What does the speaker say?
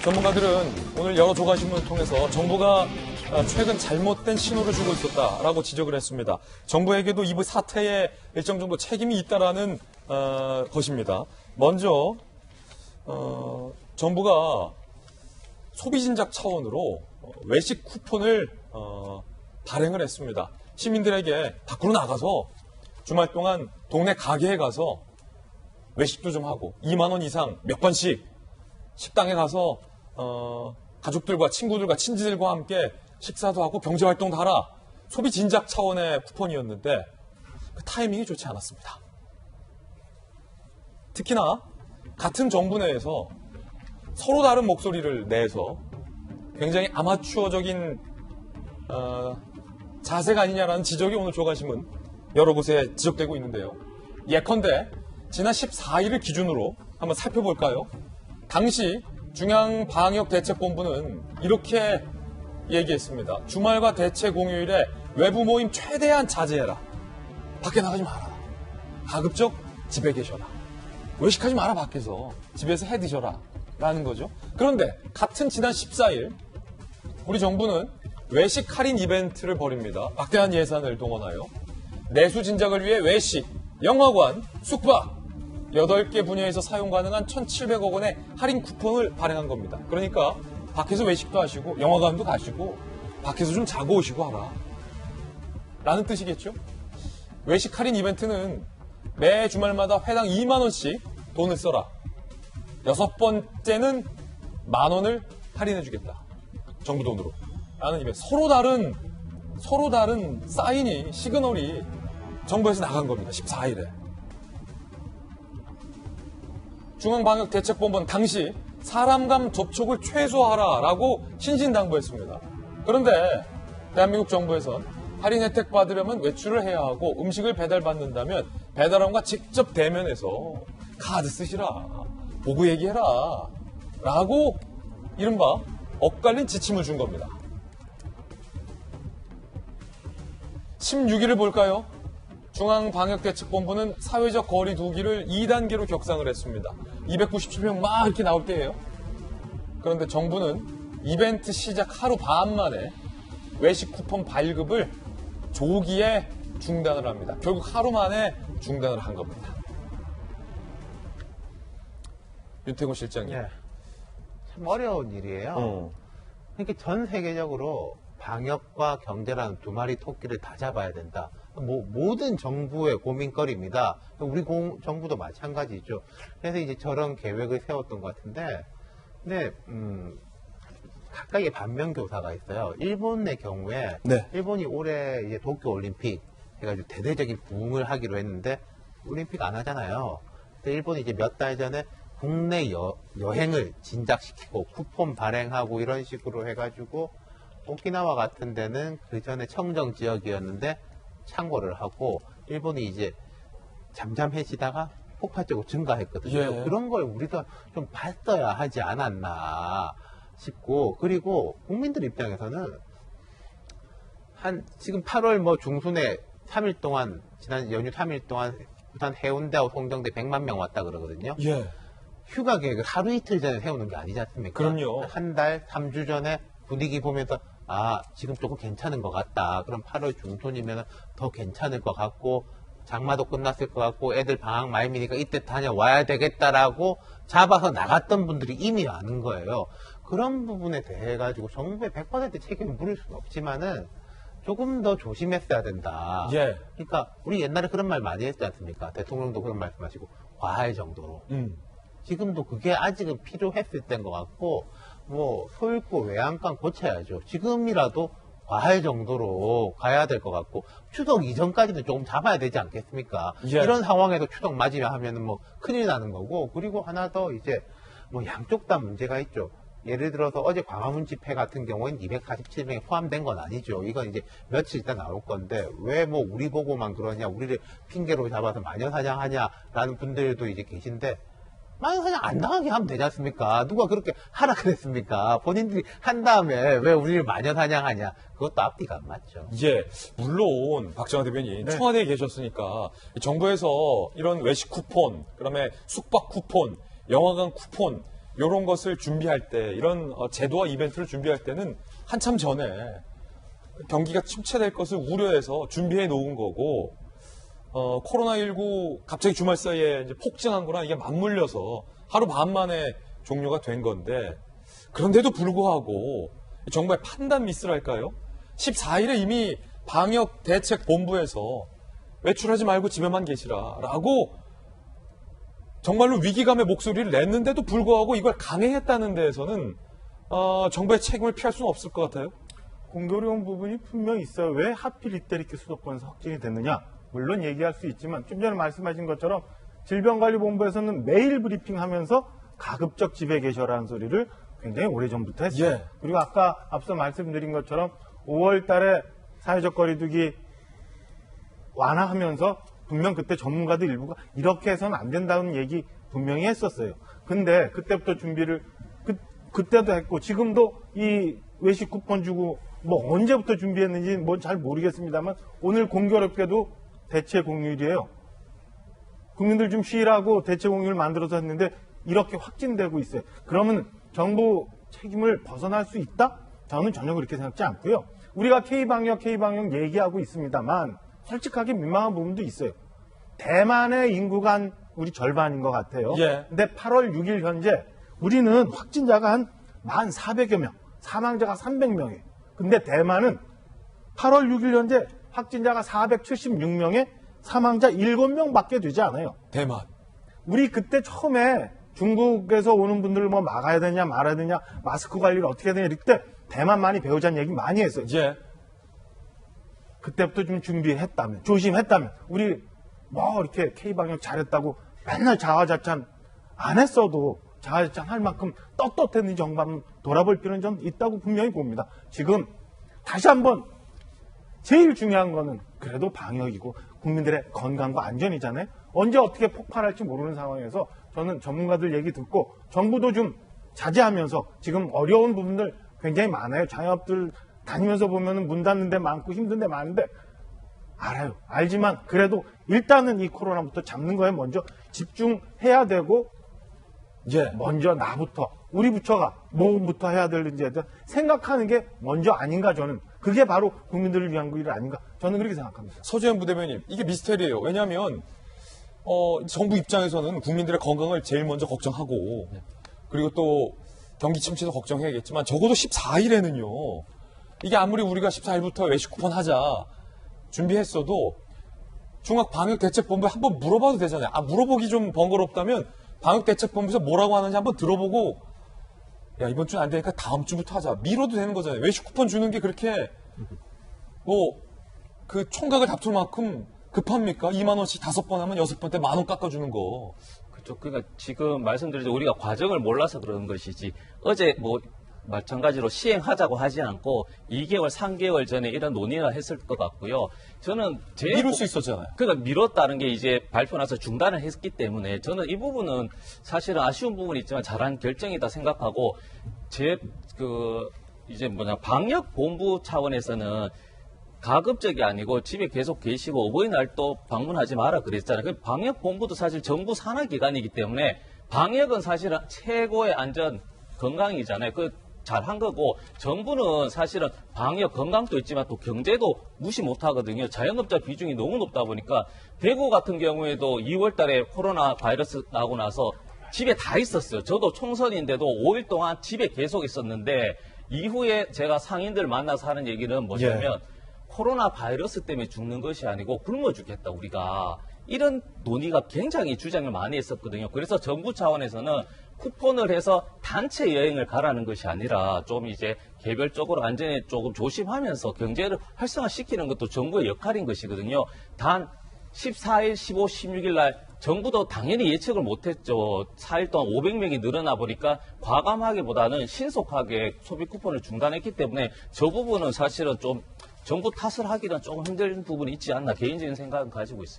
전문가들은 오늘 여러 조간신문을 통해서 정부가 최근 잘못된 신호를 주고 있었다라고 지적을 했습니다. 정부에게도 이 사태에 일정 정도 책임이 있다라는 것입니다. 먼저 정부가 소비진작 차원으로 외식 쿠폰을 발행을 했습니다. 시민들에게 밖으로 나가서 주말 동안 동네 가게에 가서 외식도 좀 하고 2만 원 이상 몇 번씩 식당에 가서 가족들과 친구들과 친지들과 함께 식사도 하고 경제활동도 하라. 소비 진작 차원의 쿠폰이었는데 그 타이밍이 좋지 않았습니다. 특히나 같은 정부 내에서 서로 다른 목소리를 내서 굉장히 아마추어적인 자세가 아니냐라는 지적이 오늘 조간신문 여러 곳에 지적되고 있는데요. 예컨대 지난 14일을 기준으로 한번 살펴볼까요? 당시 중앙방역대책본부는 이렇게 얘기했습니다. 주말과 대체 공휴일에 외부 모임 최대한 자제해라. 밖에 나가지 마라. 가급적 집에 계셔라. 외식하지 마라 밖에서. 집에서 해 드셔라. 라는 거죠. 그런데 같은 지난 14일 우리 정부는 외식 할인 이벤트를 벌입니다. 막대한 예산을 동원하여 내수 진작을 위해 외식, 영화관, 숙박 8개 분야에서 사용 가능한 1,700억 원의 할인 쿠폰을 발행한 겁니다. 그러니까 밖에서 외식도 하시고 영화관도 가시고 밖에서 좀 자고 오시고 하라. 라는 뜻이겠죠. 외식 할인 이벤트는 매 주말마다 회당 2만 원씩 돈을 써라. 6번째는 10,000원을 할인해 주겠다. 정부 돈으로. 라는 이벤트. 서로 다른 사인이, 시그널이 정부에서 나간 겁니다. 14일에. 중앙방역대책본부는 당시 사람 간 접촉을 최소화하라라고 신신당부했습니다. 그런데 대한민국 정부에선 할인 혜택 받으려면 외출을 해야 하고 음식을 배달받는다면 배달원과 직접 대면해서 카드 쓰시라, 보고 얘기해라 라고 이른바 엇갈린 지침을 준 겁니다. 16일을 볼까요? 중앙방역대책본부는 사회적 거리 두기를 2단계로 격상을 했습니다. 297명 막 이렇게 나올 때예요. 그런데 정부는 이벤트 시작 하루 반 만에 외식 쿠폰 발급을 조기에 중단을 합니다. 결국 하루 만에 중단을 한 겁니다. 윤태곤 실장님. 네. 참 어려운 일이에요. 그러니까 전 세계적으로 방역과 경제라는 두 마리 토끼를 다 잡아야 된다. 모든 정부의 고민거리입니다. 우리 정부도 마찬가지죠. 그래서 이제 저런 계획을 세웠던 것 같은데, 근데 각각의 반면교사가 있어요. 일본의 경우에 네. 일본이 올해 이제 도쿄 올림픽 해가지고 대대적인 부흥을 하기로 했는데 올림픽 안 하잖아요. 근데 일본이 이제 몇 달 전에 국내 여행을 진작시키고 쿠폰 발행하고 이런 식으로 해가지고 오키나와 같은 데는 그 전에 청정 지역이었는데 창고를 하고 일본이 이제 잠잠해지다가 폭발적으로 증가했거든요. 예. 그런 걸 우리가 좀 봤어야 하지 않았나 싶고, 그리고 국민들 입장에서는 지금 8월 중순에 3일 동안, 지난 연휴 3일 동안 부산 해운대하고 송정대 100만 명 왔다 그러거든요. 예. 휴가 계획을 하루 이틀 전에 세우는 게 아니지 않습니까? 그럼요. 한 달, 3주 전에 분위기 보면서 지금 조금 괜찮은 것 같다. 그럼 8월 중순이면 더 괜찮을 것 같고 장마도 끝났을 것 같고 애들 방학 말미니까 이때 다녀와야 되겠다라고 잡아서 나갔던 분들이 이미 아는 거예요. 그런 부분에 대해 가지고 정부의 100% 책임을 물을 수는 없지만은 조금 더 조심했어야 된다. 예. 그러니까 우리 옛날에 그런 말 많이 했지 않습니까? 대통령도 그런 말씀하시고 과할 정도로. 지금도 그게 아직은 필요했을 때인 것 같고, 소잃고 외양간 고쳐야죠. 지금이라도 과할 정도로 가야 될 것 같고, 추석 이전까지는 조금 잡아야 되지 않겠습니까? 예. 이런 상황에서 추석 맞으면 하면은 큰일 나는 거고, 그리고 하나 더 이제 양쪽 다 문제가 있죠. 예를 들어서 어제 광화문 집회 같은 경우에는 247명이 포함된 건 아니죠. 이건 이제 며칠 있다 나올 건데, 왜 우리 보고만 그러냐, 우리를 핑계로 잡아서 마녀사냥하냐라는 분들도 이제 계신데, 마녀사냥 안 당하게 하면 되지 않습니까? 누가 그렇게 하라 그랬습니까? 본인들이 한 다음에 왜 우리를 마녀사냥하냐? 그것도 앞뒤가 안 맞죠. 예, 물론 박정화 대변인 청와대에 계셨으니까 정부에서 이런 외식 쿠폰, 그다음에 숙박 쿠폰, 영화관 쿠폰 이런 것을 준비할 때, 이런 제도와 이벤트를 준비할 때는 한참 전에 경기가 침체될 것을 우려해서 준비해 놓은 거고, 코로나19 갑자기 주말 사이에 이제 폭증한 거랑 이게 맞물려서 하루 반 만에 종료가 된 건데, 그런데도 불구하고 정부의 판단 미스랄까요? 14일에 이미 방역대책본부에서 외출하지 말고 집에만 계시라라고 정말로 위기감의 목소리를 냈는데도 불구하고 이걸 강행했다는 데에서는 정부의 책임을 피할 수는 없을 것 같아요. 공교로운 부분이 분명히 있어요. 왜 하필 이때 이렇게 수도권에서 확진이 됐느냐? 물론 얘기할 수 있지만 좀 전에 말씀하신 것처럼 질병관리본부에서는 매일 브리핑하면서 가급적 집에 계셔라는 소리를 굉장히 오래전부터 했어요. 예. 그리고 아까 앞서 말씀드린 것처럼 5월 달에 사회적 거리두기 완화하면서 분명 그때 전문가들 일부가 이렇게 해서는 안 된다는 얘기 분명히 했었어요. 근데 그때부터 준비를 그때도 했고 지금도 이 외식 쿠폰 주고 뭐 언제부터 준비했는지 뭐 잘 모르겠습니다만 오늘 공교롭게도 대체 공휴일이에요. 국민들 좀 쉬라고 대체 공휴일 만들어서 했는데 이렇게 확진되고 있어요. 그러면 정부 책임을 벗어날 수 있다? 저는 전혀 그렇게 생각지 않고요. 우리가 K방역 얘기하고 있습니다만 솔직하게 민망한 부분도 있어요. 대만의 인구가 한 우리 절반인 것 같아요. 예. 근데 8월 6일 현재 우리는 확진자가 한 1,400여 명, 사망자가 300명이에요. 근데 대만은 8월 6일 현재 확진자가 476명에 사망자 7명밖에 되지 않아요. 대만. 우리 그때 처음에 중국에서 오는 분들을 뭐 막아야 되냐 말아야 되냐 마스크 관리를 어떻게 해야 되냐 이럴 때 대만 많이 배우자는 얘기 많이 했어요. 예. 그때부터 좀 준비했다면 조심했다면 우리 뭐 이렇게 K방역 잘했다고 맨날 자화자찬 안 했어도 자화자찬 할 만큼 떳떳했는지 정말 돌아볼 필요는 좀 있다고 분명히 봅니다. 지금 다시 한번 제일 중요한 거는 그래도 방역이고 국민들의 건강과 안전이잖아요. 언제 어떻게 폭발할지 모르는 상황에서 저는 전문가들 얘기 듣고 정부도 좀 자제하면서 지금 어려운 부분들 굉장히 많아요. 자영업들 다니면서 보면 문 닫는 데 많고 힘든 데 많은데 알아요. 알지만 그래도 일단은 이 코로나부터 잡는 거에 먼저 집중해야 되고 예. 먼저 나부터 우리 부처가 뭐부터 해야 될지에 대한 생각하는 게 먼저 아닌가 저는 그게 바로 국민들을 위한 일 아닌가 저는 그렇게 생각합니다. 서재현 부대변인, 이게 미스테리예요. 왜냐하면 정부 입장에서는 국민들의 건강을 제일 먼저 걱정하고 그리고 또 경기 침체도 걱정해야겠지만 적어도 14일에는요. 이게 아무리 우리가 14일부터 외식 쿠폰 하자 준비했어도 중앙방역대책본부에 한번 물어봐도 되잖아요. 물어보기 좀 번거롭다면 방역대책본부에서 뭐라고 하는지 한번 들어보고 야 이번 주는 안 되니까 다음 주부터 하자. 미뤄도 되는 거잖아요. 외식 쿠폰 주는 게 그렇게 뭐 그 총각을 다툴 만큼 급합니까? 2만 원씩 5번 하면 6번 때 1만 원 깎아주는 거. 그렇죠. 그러니까 지금 말씀드린 우리가 과정을 몰라서 그런 것이지 어제 뭐 마찬가지로 시행하자고 하지 않고 2개월, 3개월 전에 이런 논의를 했을 것 같고요. 저는 미룰 수 있었잖아요. 그러니까 미뤘다는 게 이제 발표 나서 중단을 했기 때문에 저는 이 부분은 사실은 아쉬운 부분이 있지만 잘한 결정이다 생각하고 이제 방역 본부 차원에서는 가급적이 아니고 집에 계속 계시고 어버이날도 방문하지 마라 그랬잖아요. 방역 본부도 사실 정부 산하 기관이기 때문에 방역은 사실은 최고의 안전 건강이잖아요. 잘한 거고 정부는 사실은 방역 건강도 있지만 또 경제도 무시 못하거든요. 자영업자 비중이 너무 높다 보니까 대구 같은 경우에도 2월 달에 코로나 바이러스 나고 나서 집에 다 있었어요. 저도 총선인데도 5일 동안 집에 계속 있었는데 이후에 제가 상인들 만나서 하는 얘기는 뭐냐면 코로나 바이러스 때문에 죽는 것이 아니고 굶어 죽겠다 우리가. 이런 논의가 굉장히 주장을 많이 했었거든요. 그래서 정부 차원에서는 쿠폰을 해서 단체 여행을 가라는 것이 아니라 좀 이제 개별적으로 안전에 조금 조심하면서 경제를 활성화시키는 것도 정부의 역할인 것이거든요. 단 14일, 15, 16일 날 정부도 당연히 예측을 못했죠. 4일 동안 500명이 늘어나 보니까 과감하기보다는 신속하게 소비 쿠폰을 중단했기 때문에 저 부분은 사실은 좀 정부 탓을 하기는 조금 힘든 부분이 있지 않나 개인적인 생각은 가지고 있습니다.